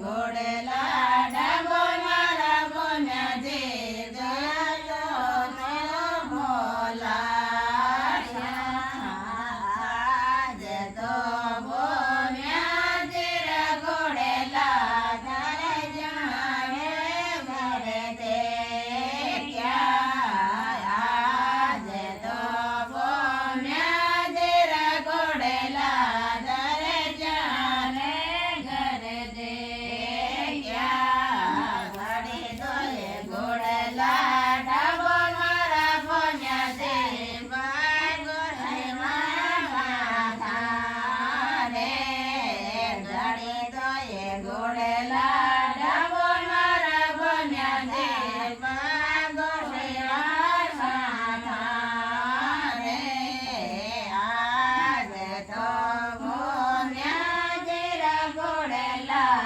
ઘોડેલા ડાબો મારા ગોમ્યા જે ગયો મોલા આજે તો ગોમ્યા જે ઘોડેલા તારે જાણે ઘરે તે ક્યાં આજે તો ગોમ્યા જે ઘોડેલા તારે જાણે ઘરે તે ક્યાં ઘડી દોયે ઘોડેલા ડાબો મારા ગોમ્યા જે ભાગો માથારે ઘડી દોયે ઘોડેલા ડાબો મારા ગોમ્યા જે ભાગો માથારે આજે તો ગોમ્યા જે ઘોડેલા